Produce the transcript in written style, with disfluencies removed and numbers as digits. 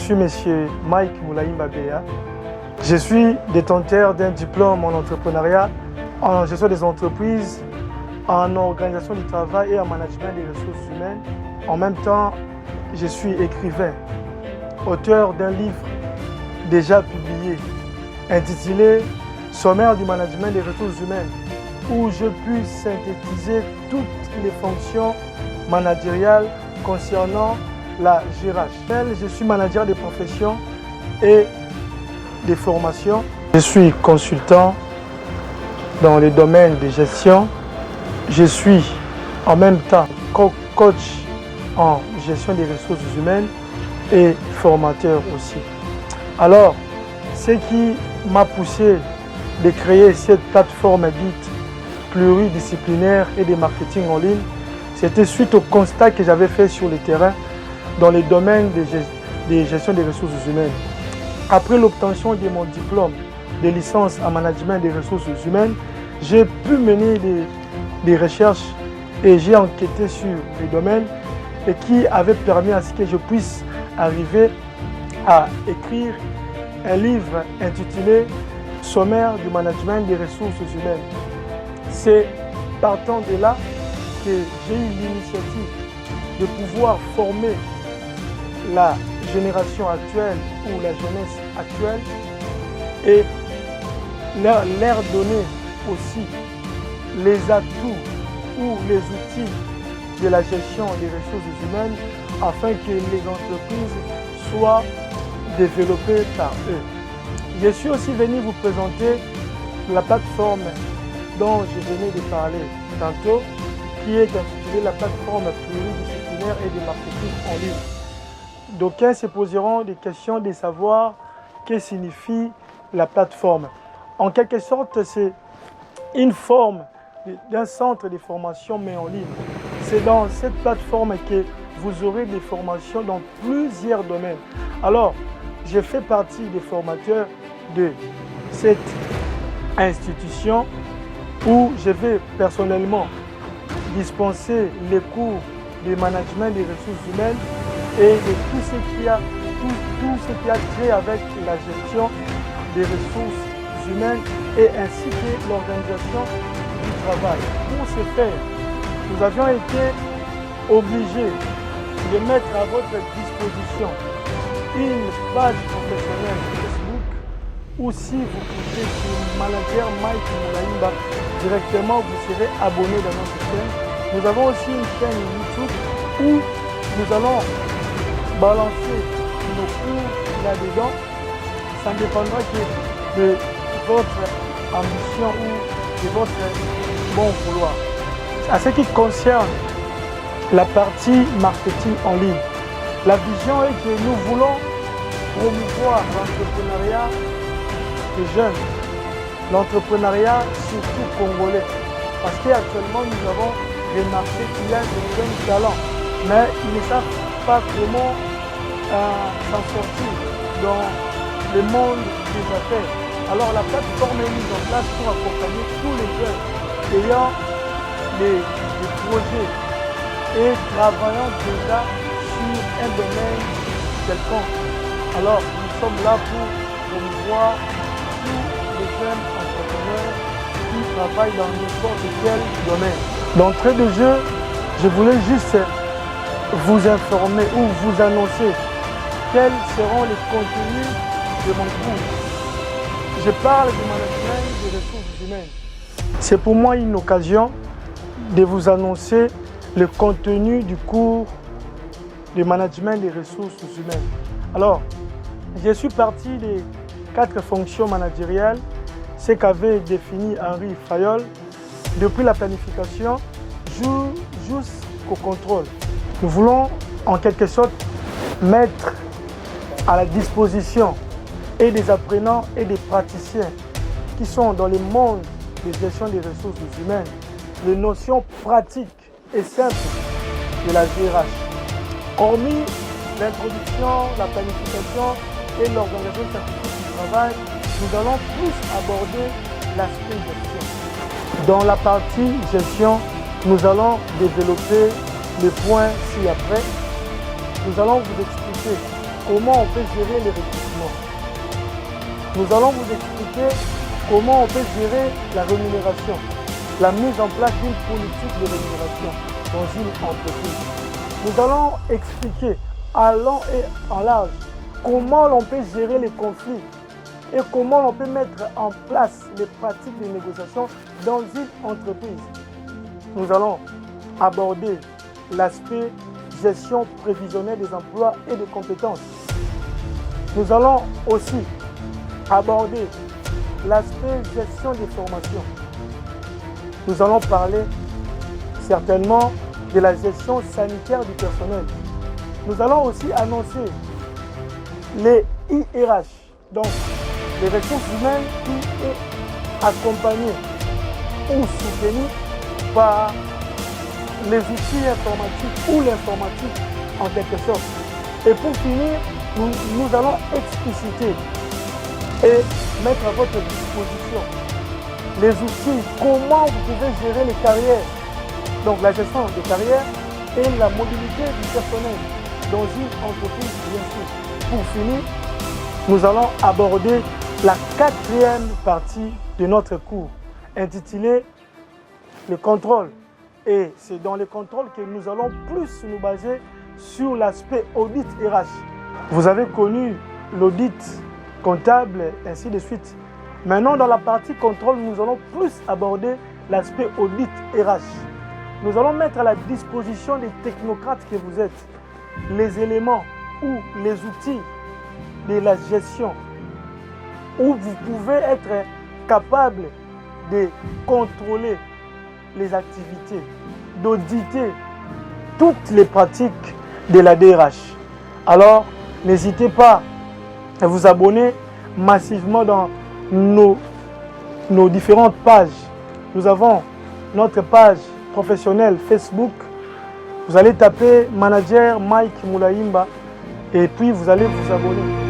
suis M. Mike Moulaïmba Béa. Je suis détenteur d'un diplôme en entrepreneuriat, en gestion des entreprises, en organisation du travail et en management des ressources humaines. En même temps, je suis écrivain, auteur d'un livre déjà publié, intitulé « Sommaire du management des ressources humaines », où je puis synthétiser toutes les fonctions managériales concernant la GRH. Je suis manager des professions et des formations. Je suis consultant dans les domaines de gestion. Je suis en même temps coach en gestion des ressources humaines et formateur aussi. Alors, ce qui m'a poussé de créer cette plateforme dite pluridisciplinaire et de marketing en ligne, c'était suite au constat que j'avais fait sur le terrain dans les domaines de gestion des ressources humaines. Après l'obtention de mon diplôme de licence en management des ressources humaines, j'ai pu mener des recherches et j'ai enquêté sur les domaines et qui avaient permis à ce que je puisse arriver à écrire un livre intitulé « Sommaire du management des ressources humaines ». C'est partant de là que j'ai eu l'initiative de pouvoir former la génération actuelle ou la jeunesse actuelle et leur donner aussi les atouts ou les outils de la gestion des ressources humaines afin que les entreprises soient développées par eux. Je suis aussi venu vous présenter la plateforme dont je venais de parler tantôt, qui est intitulée la plateforme pluridisciplinaire et de marketing en ligne. D'aucuns se poseront des questions de savoir que signifie la plateforme. En quelque sorte, c'est une forme d'un centre de formation mais en ligne. C'est dans cette plateforme que vous aurez des formations dans plusieurs domaines. Alors, je fais partie des formateurs de cette institution où je vais personnellement dispenser les cours de management des ressources humaines et de tout ce qui a trait avec la gestion des ressources humaines et ainsi que l'organisation du travail. Pour ce faire, nous avions été obligés de mettre à votre disposition une page professionnelle Facebook ou si vous cliquez sur Manager Mike Moulaïmba, directement vous serez abonné dans notre chaîne. Nous avons aussi une chaîne YouTube où nous allons balancer nos cours là-dedans. Ça ne dépendra que de votre ambition ou de votre bon vouloir. À ce qui concerne la partie marketing en ligne, la vision est que nous voulons promouvoir l'entrepreneuriat des jeunes, l'entrepreneuriat surtout congolais, parce qu'actuellement nous avons remarqué qu'il y a de jeunes talents, mais ils ne savent pas comment s'en sortir dans le monde des affaires. Alors la plateforme est mise en place pour accompagner tous les jeunes ayant des projets et travaillant déjà sur un domaine quelconque. Alors nous sommes là pour promouvoir tous les jeunes entrepreneurs qui travaillent dans n'importe quel domaine. D'entrée de jeu, je voulais juste vous informer ou vous annoncer quels seront les contenus de mon cours. Je parle du management des ressources humaines. C'est pour moi une occasion de vous annoncer le contenu du cours de management des ressources humaines. Alors, je suis parti des 4 fonctions managériales, ce qu'avait défini Henri Fayol, depuis la planification jusqu'au contrôle. Nous voulons en quelque sorte mettre à la disposition et des apprenants et des praticiens qui sont dans le monde de gestion des ressources humaines, les notions pratiques et simples de la GRH. Hormis l'introduction, la planification et l'organisation scientifique du travail, nous allons plus aborder l'aspect gestion. Dans la partie gestion, nous allons développer les points ci-après. Nous allons vous expliquer comment on peut gérer les recrutements. Nous allons vous expliquer comment on peut gérer la rémunération, la mise en place d'une politique de rémunération dans une entreprise. Nous allons expliquer en long et en large comment l'on peut gérer les conflits et comment l'on peut mettre en place les pratiques de négociation dans une entreprise. Nous allons aborder l'aspect gestion prévisionnelle des emplois et des compétences. Nous allons aussi aborder l'aspect gestion des formations. Nous allons parler certainement de la gestion sanitaire du personnel. Nous allons aussi annoncer les IRH, donc les ressources humaines qui est accompagnées ou soutenues par les outils informatiques ou l'informatique en quelque sorte. Et pour finir, nous allons expliciter et mettre à votre disposition les outils, comment vous pouvez gérer les carrières, donc la gestion des carrières et la mobilité du personnel dans une entreprise bien sûr. Pour finir, nous allons aborder la 4e partie de notre cours intitulée le contrôle. Et c'est dans le contrôle que nous allons plus nous baser sur l'aspect audit RH. Vous avez connu l'audit comptable, ainsi de suite. Maintenant, dans la partie contrôle, nous allons plus aborder l'aspect audit RH. Nous allons mettre à la disposition des technocrates que vous êtes les éléments ou les outils de la gestion où vous pouvez être capable de contrôler les activités, d'auditer toutes les pratiques de la DRH. Alors, n'hésitez pas à vous abonner massivement dans nos différentes pages. Nous avons notre page professionnelle Facebook. Vous allez taper Manager Mike Moulaimba et puis vous allez vous abonner.